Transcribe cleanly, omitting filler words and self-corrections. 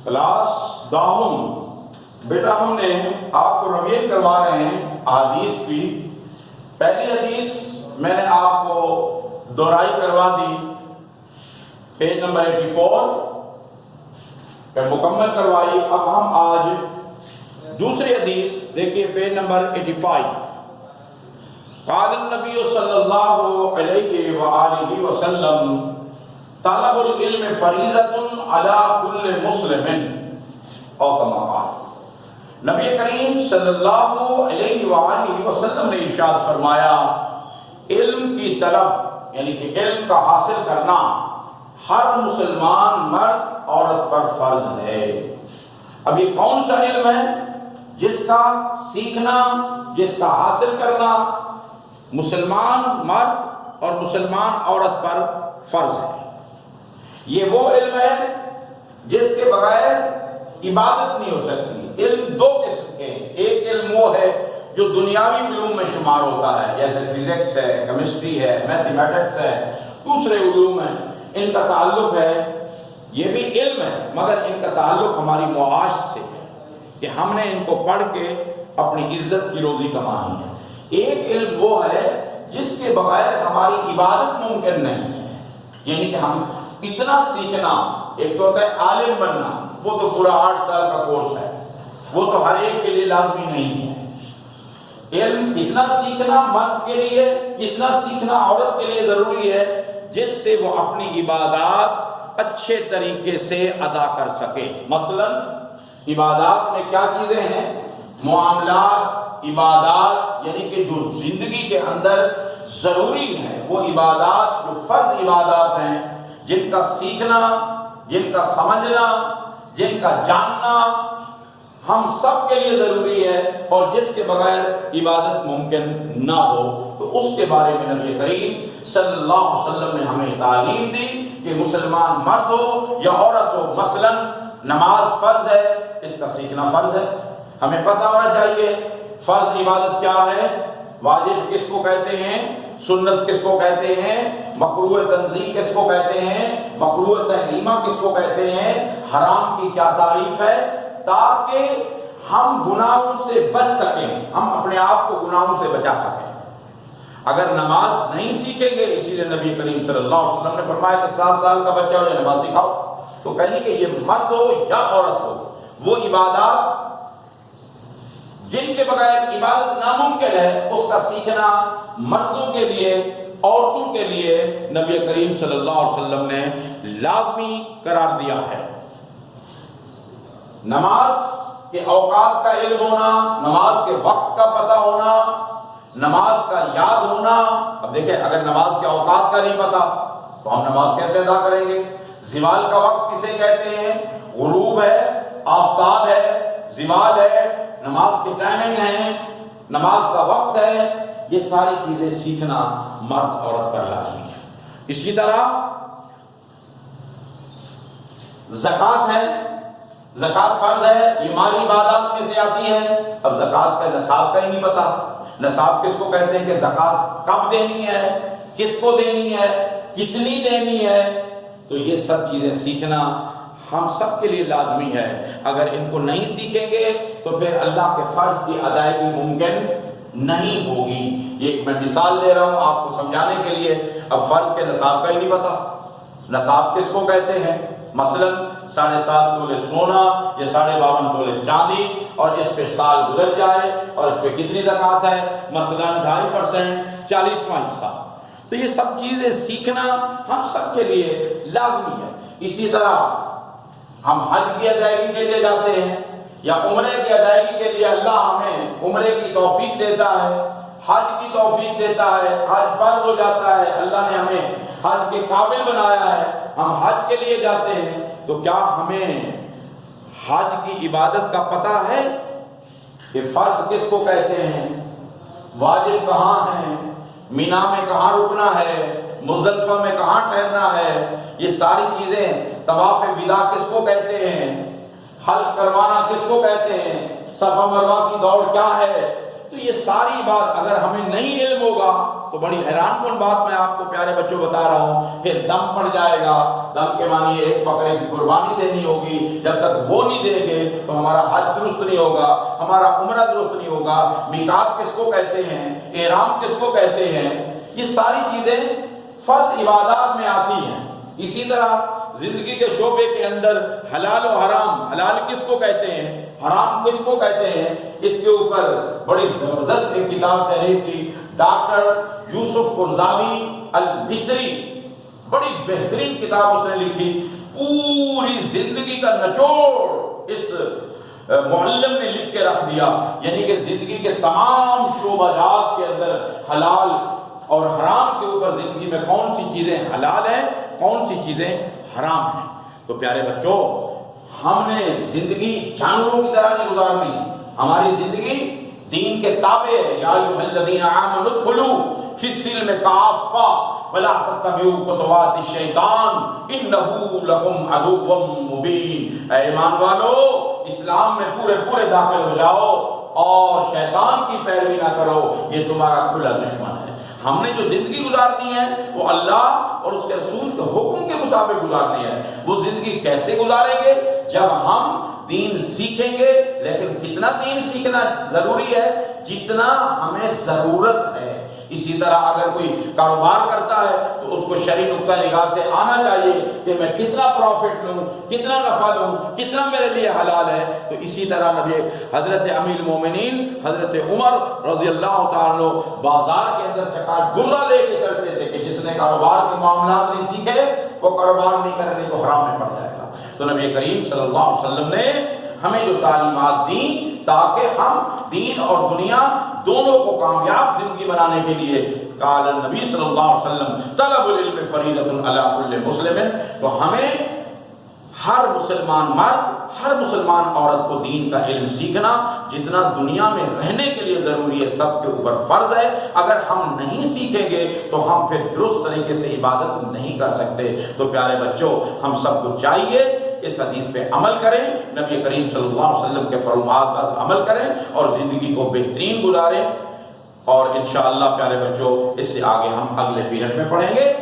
Class داہم بیٹا ہم نے آپ کو ریویژن کروا رہے ہیں حدیث کی. پہلی حدیث میں نے آپ کو دہرائی کروا دی، پیج نمبر 84 پہ مکمل کروائی. اب ہم آج دوسری حدیث دیکھیے، پیج نمبر 85. قال النبی صلی اللہ علیہ وآلہ وسلم طلب العلم فریضۃ علی کل مسلم او کما قال. نبی کریم صلی اللہ علیہ وآلہ وسلم نے ارشاد فرمایا، علم کی طلب یعنی کہ علم کا حاصل کرنا ہر مسلمان مرد عورت پر فرض ہے. اب یہ کون سا علم ہے جس کا سیکھنا، جس کا حاصل کرنا مسلمان مرد اور مسلمان عورت پر فرض ہے؟ یہ وہ علم ہے جس کے بغیر عبادت نہیں ہو سکتی. علم دو قسم کے ہیں. ایک علم وہ ہے جو دنیاوی علوم میں شمار ہوتا ہے، جیسے فزکس ہے، کیمسٹری ہے، میتھمیٹکس ہے، دوسرے علوم ہیں، ان کا تعلق ہے. یہ بھی علم ہے مگر ان کا تعلق ہماری معاش سے ہے کہ ہم نے ان کو پڑھ کے اپنی عزت کی روزی کمانی ہے. ایک علم وہ ہے جس کے بغیر ہماری عبادت ممکن نہیں ہے. یعنی کہ ہم اتنا سیکھنا، ایک تو ہوتا ہے عالم بننا، وہ تو پورا 8 سال کا کورس ہے، وہ تو ہر ایک کے لیے لازمی نہیں ہے. علم کتنا سیکھنا مرد کے لیے، کتنا سیکھنا عورت کے لیے ضروری ہے جس سے وہ اپنی عبادات اچھے طریقے سے ادا کر سکے. مثلا عبادات میں کیا چیزیں ہیں؟ معاملات، عبادات یعنی کہ جو زندگی کے اندر ضروری ہیں، وہ عبادات جو فرض عبادات ہیں، جن کا سیکھنا، جن کا سمجھنا، جن کا جاننا ہم سب کے لیے ضروری ہے، اور جس کے بغیر عبادت ممکن نہ ہو. تو اس کے بارے میں نبی کریم صلی اللہ علیہ وسلم نے ہمیں تعلیم دی کہ مسلمان مرد ہو یا عورت ہو، مثلا نماز فرض ہے، اس کا سیکھنا فرض ہے. ہمیں پتہ ہونا چاہیے فرض عبادت کیا ہے، واجب کس کو کہتے ہیں، سنت کس کو کہتے ہیں، مکروہ تنزیہ کس کو کہتے ہیں، مکروہ تحریمہ کس کو کہتے ہیں، حرام کی کیا تعریف ہے، تاکہ ہم گناہوں سے بچ سکیں، ہم اپنے آپ کو گناہوں سے بچا سکیں. اگر نماز نہیں سیکھیں گے، اسی لیے نبی کریم صلی اللہ علیہ وسلم نے فرمایا کہ 7 سال کا بچہ ہو یا نماز سکھاؤ. تو کہنے کہ یہ مرد ہو یا عورت ہو، وہ عبادات جن کے بغیر عبادت ناممکن ہے، اس کا سیکھنا مردوں کے لیے، عورتوں کے لیے نبی کریم صلی اللہ علیہ وسلم نے لازمی قرار دیا ہے. نماز کے اوقات کا علم ہونا، نماز کے وقت کا پتہ ہونا، نماز کا یاد ہونا. اب دیکھیں اگر نماز کے اوقات کا نہیں پتہ تو ہم نماز کیسے ادا کریں گے؟ زوال کا وقت کسے کہتے ہیں؟ غروب ہے، آفتاب ہے، زوال ہے، نماز کی ٹائمنگ ہے، نماز کا وقت ہے. یہ ساری چیزیں سیکھنا مرد عورت پر لازمی ہے. اسی طرح زکوٰۃ ہے، زکوٰۃ فرض ہے، یہ مالی عبادات میں سے آتی ہے. اب زکوٰۃ کا نصاب کا ہی نہیں پتہ. نصاب کس کو کہتے ہیں کہ زکوٰۃ کب دینی ہے، کس کو دینی ہے، کتنی دینی ہے. تو یہ سب چیزیں سیکھنا ہم سب کے لیے لازمی ہے. اگر ان کو نہیں سیکھیں گے تو پھر اللہ کے فرض کی ادائیگی ممکن نہیں ہوگی. یہ میں مثال دے رہا ہوں آپ کو سمجھانے کے لیے. اب فرض کے نصاب کا ہی نہیں پتہ. نصاب کس کو کہتے ہیں؟ مثلا 7.5 تولے سونا یا 52.5 تولے چاندی، اور اس پہ سال گزر جائے اور اس پہ کتنی زکوٰۃ ہے؟ مثلا 2.5%، 40واں حصہ. تو یہ سب چیزیں سیکھنا ہم سب کے لیے لازمی ہے. اسی طرح ہم حج کی ادائیگی کے لیے جاتے ہیں یا عمرے کی ادائیگی کے لیے اللہ ہمیں عمرے کی توفیق دیتا ہے، حج کی توفیق دیتا ہے، حج فرض ہو جاتا ہے، اللہ نے ہمیں حج کے قابل بنایا ہے، ہم حج کے لیے جاتے ہیں. تو کیا ہمیں حج کی عبادت کا پتہ ہے کہ فرض کس کو کہتے ہیں، واجب کہاں ہیں، مینا میں کہاں رکنا ہے، مزدلفہ میں کہاں ٹھہرنا ہے؟ یہ ساری چیزیں. طواف وداع کس کو کہتے ہیں، حلق کروانا کس کو کہتے ہیں، صفا مروہ کی دوڑ کیا ہے، تو یہ ساری بات اگر ہمیں نہیں علم ہوگا تو بڑی حیران کن بات میں آپ کو پیارے بچوں بتا رہا ہوں، پھر دم پڑ جائے گا، دم کے معنی ایک بکرے کی قربانی دینی ہوگی، جب تک وہ نہیں دیں گے تو ہمارا حج درست نہیں ہوگا، ہمارا عمرہ درست نہیں ہوگا۔ میقات کس کو کہتے ہیں، احرام کس کو کہتے ہیں، یہ ساری چیزیں فرض عبادات میں آتی ہیں۔ اسی طرح زندگی کے شعبے کے اندر حلال و حرام، حلال کس کو کہتے ہیں، حرام کس کو کہتے ہیں، اس کے اوپر بڑی زبردست ایک کتاب تحریر کی ڈاکٹر یوسف قرضاوی المصری، بڑی بہترین کتاب اس نے لکھی، پوری زندگی کا نچوڑ اس معلم نے لکھ کے رکھ دیا، یعنی کہ زندگی کے تمام شعبہ جات کے اندر حلال اور حرام کے اوپر زندگی میں کون سی چیزیں حلال ہیں، کون سی چیزیں حرام ہیں۔ تو پیارے بچوں، ہم نے زندگی جانوروں کی طرح نہیں گزارنی، ہماری زندگی دین کے تابع ہے۔ یا ایھا الذین آمنوا ادخلوا فی السلم کافہ ولا تتبعوا خطوات الشیطان انہ لکم عدو مبین۔ اے ایمان والو، اسلام میں پورے داخل ہو جاؤ اور شیطان کی پیروی نہ کرو، یہ تمہارا کھلا دشمن ہے۔ ہم نے جو زندگی گزارنی ہے وہ اللہ اور اس کے رسول کے حکم کے مطابق گزارنی ہے۔ وہ زندگی کیسے گزاریں گے؟ جب ہم دین سیکھیں گے، لیکن کتنا دین سیکھنا ضروری ہے؟ جتنا ہمیں ضرورت ہے۔ اسی طرح اگر کوئی کاروبار کرتا ہے تو اس کو شرعی نقطہ نگاہ سے آنا چاہیے کہ میں کتنا پروفٹ لوں، کتنا نفع لوں، کتنا میرے لیے حلال ہے۔ تو اسی طرح نبی حضرت امیر المومنین حضرت عمر رضی اللہ تعالیٰ عنہ بازار کے اندر چکا درہ لے کے چلتے تھے کہ جس نے کاروبار کے معاملات نہیں سیکھے وہ کاروبار نہیں کرنے تو حرام میں پڑ جائے گا۔ تو نبی کریم صلی اللہ علیہ وسلم نے ہمیں جو تعلیمات دیں تاکہ ہم دین اور دنیا دونوں کو کامیاب زندگی بنانے کے لیے، قال النبی صلی اللہ علیہ وسلم طلب العلم فریضۃ علی کل مسلم، تو ہمیں ہر مسلمان مرد، ہر مسلمان عورت کو دین کا علم سیکھنا جتنا دنیا میں رہنے کے لیے ضروری ہے سب کے اوپر فرض ہے۔ اگر ہم نہیں سیکھیں گے تو ہم پھر درست طریقے سے عبادت نہیں کر سکتے۔ تو پیارے بچوں، ہم سب کو چاہیے اس حدیث پہ عمل کریں، نبی کریم صلی اللہ علیہ وسلم کے فرمات پر عمل کریں اور زندگی کو بہترین گزاریں۔ اور انشاءاللہ پیارے بچوں، اس سے آگے ہم اگلے پیریڈ میں پڑھیں گے۔